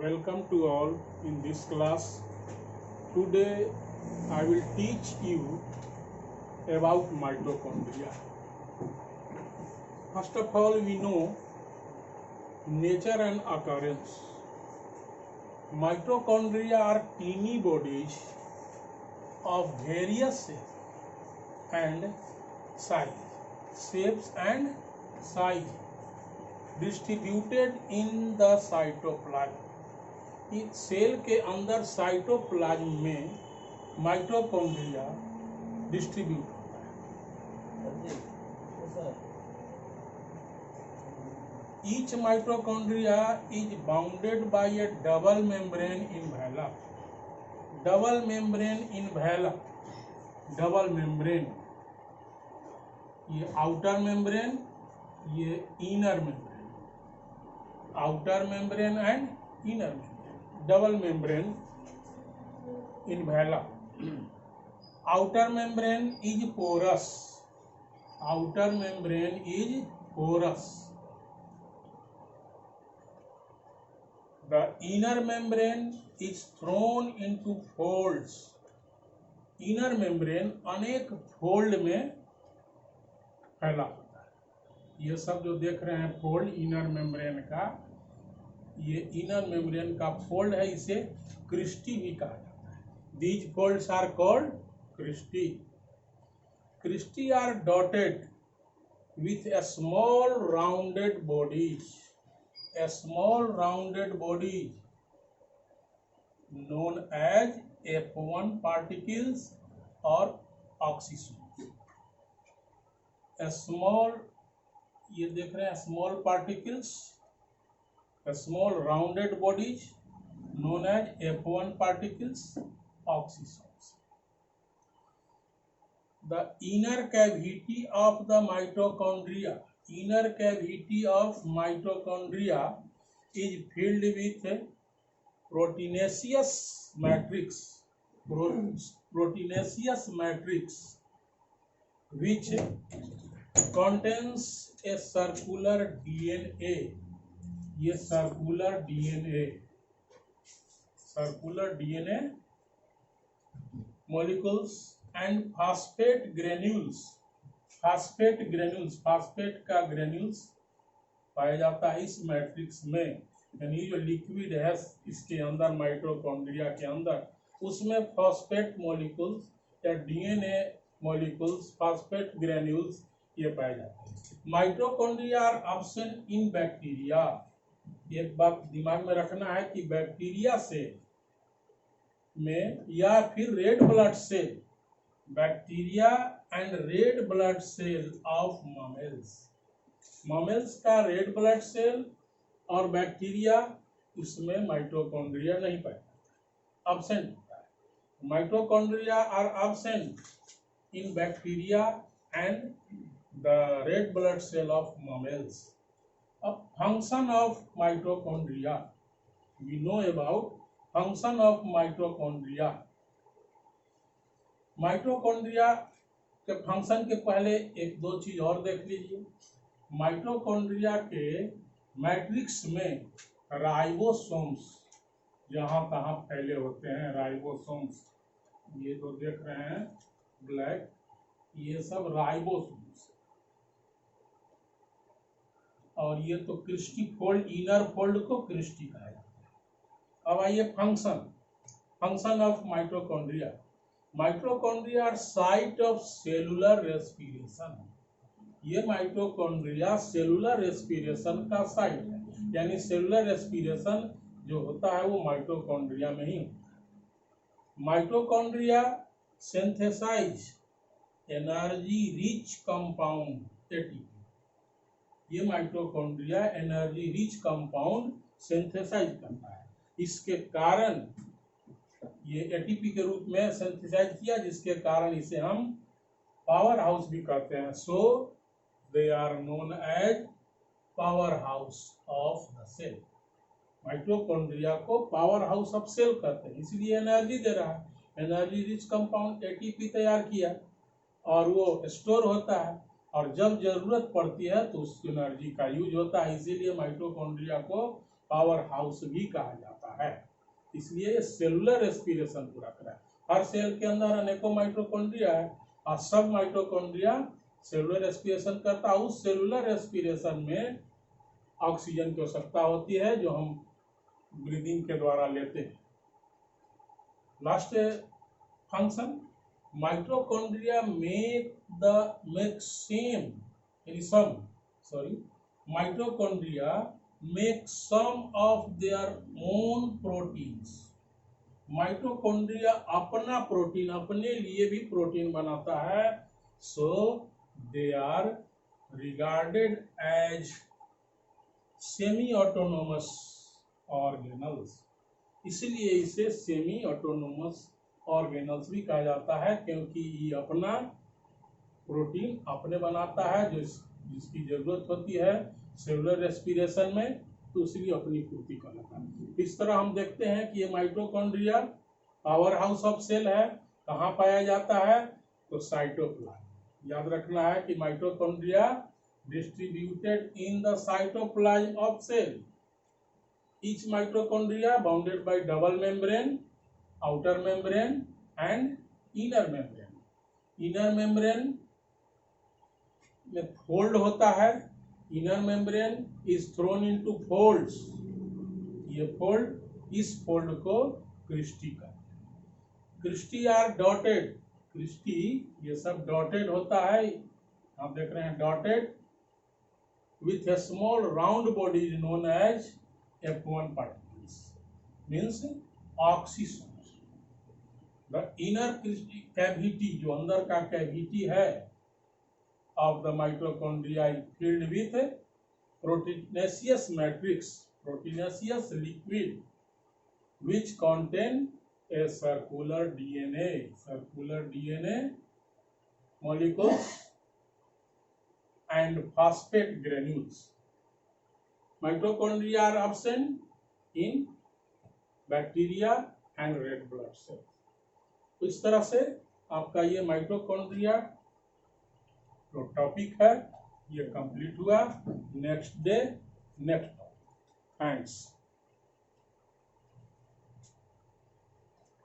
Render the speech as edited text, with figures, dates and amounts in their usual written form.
Welcome to all in this class. Today I will teach you about mitochondria. First of all, we know nature and occurrence. Mitochondria are teeny bodies of various shapes and size distributed in the cytoplasm. इस cell के अंदर cytoplasm में mitochondria distribute होता है. Each mitochondria is bounded by a double membrane invala. Double membrane invala. Double membrane. ये outer membrane, ये inner membrane. Outer membrane and inner membrane. Double membrane invala. Outer membrane is porous. Outer membrane is porous. The inner membrane is thrown into folds. Inner membrane अनेक fold में फैला होता है. ये सब जो देख रहे हैं फोल्ड इनर मेम्ब्रेन का, ये इनर मेम्ब्रेन का फोल्ड है. इसे क्रिस्टी भी कहा जाता है. These folds are called cristae. Cristae are dotted with a small rounded bodies. A small rounded bodies known as F1 particles or oxysomes. A small, ये देख रहे हैं small particles, a small rounded bodies known as F1 particles, oxysomes. The inner cavity of the mitochondria, inner cavity of mitochondria is filled with proteinaceous matrix, proteinaceous matrix which contains a circular DNA. ये circular DNA molecules and phosphate granules. Phosphate का granules पाया जाता है इस matrix में. यानी जो liquid है इसके अंदर, माइटोकॉन्ड्रिया के अंदर, उसमें फास्फेट मॉलिक्यूल्स या डीएनए मॉलिक्यूल्स, फास्फेट ग्रेन्यूल्स ये पाए जाते हैं. Mitochondria are absent in bacteria. एक बात दिमाग में रखना है कि बैक्टीरिया सेल में या फिर red blood cell, bacteria and red blood cell of mammals. Mammals का रेड ब्लड सेल और बैक्टीरिया, उसमें माइटोकॉन्ड्रिया नहीं पाया जाता, एब्सेंट होता है. Mitochondria are absent in bacteria and the red blood cell of mammals. A function of mitochondria. We know about function of mitochondria. Mitochondria के function के पहले एक दो चीज और देख लीजिए. माइटोकॉन्ड्रिया के मैट्रिक्स में राइबोसोम्स जहां तहां फैले होते हैं. राइबोसोम्स ये जो देख रहे हैं ब्लैक, ये सब राइबोसोम्स. और ये तो क्रिस्टी फोल्ड, इनर फोल्ड को क्रिस्टी कहा जाता है. अब आइए function of mitochondria. Mitochondria are site of cellular respiration. ये माइटोकॉन्ड्रिया सेलुलर रेस्पिरेशन का साइट है. यानी सेलुलर रेस्पिरेशन जो होता है वो माइटोकॉन्ड्रिया में ही होता है. Mitochondria synthesise energy rich compound ATP. ये mitochondria energy rich compound synthesise करता है. इसके कारण ये एटीपी के रूप में सिंथेसाइज किया, जिसके कारण इसे हम पावर हाउस भी कहते हैं. So they are known as power house of the cell. Mitochondria को पावर हाउस ऑफ सेल कहते हैं, इसलिए एनर्जी दे रहा है. एनर्जी रिच कंपाउंड एटीपी तैयार किया और वो स्टोर होता है, और जब जरूरत पड़ती है तो उस एनर्जी का यूज होता है. इसीलिए माइटोकॉन्ड्रिया को पावर हाउस भी कहा जाता है, इसलिए ये सेलुलर रेस्पिरेशन पूरा करा है। हर सेल के अंदर अनेकों माइटोकॉन्ड्रिया है और सब माइटोकॉन्ड्रिया सेलुलर रेस्पिरेशन करता है। उस सेलुलर रेस्पिरेशन में ऑक्सीजन की आवश्यकता होती है जो हम ब्रीदिंग के द्वारा लेते हैं। Last function, mitochondria mitochondria make some of their own proteins. माइटोकॉन्ड्रिया अपना प्रोटीन, अपने लिए भी प्रोटीन बनाता है। So they are regarded as semi autonomous organelles. इसलिए इसे सेमी ऑटोनोमस ऑर्गेनल्स भी कहा जाता है, क्योंकि ये अपना प्रोटीन अपने बनाता है जो जिसकी जरूरत होती है सेलुलर रेस्पिरेशन में, तो इसलिए अपनी पूर्ति करता है। इस तरह हम देखते हैं कि ये mitochondria power house of cell है। कहाँ पाया जाता है? तो साइटोप्लाज्म। याद रखना है कि mitochondria distributed in the cytoplasm of cell. Each mitochondria bounded by double membrane, outer membrane and inner membrane. Inner membrane में fold होता है। Inner membrane is thrown into folds. ये fold, इस fold को क्रिस्टी कहते हैं। Christie are dotted. क्रिस्टी ये सब डॉटेड होता है, आप देख रहे हैं dotted, with a small round body known as F1 particles, means oxysomes. The inner cavity, जो अंदर का कैविटी है of the mitochondria is filled with proteinaceous matrix, proteinaceous liquid which contain a circular DNA molecules and phosphate granules. Mitochondria are absent in bacteria and red blood cells. तो इस तरह से आपका ये माइटोकॉन्ड्रिया जो टॉपिक है ये कंप्लीट हुआ। Next day next topic. Thanks.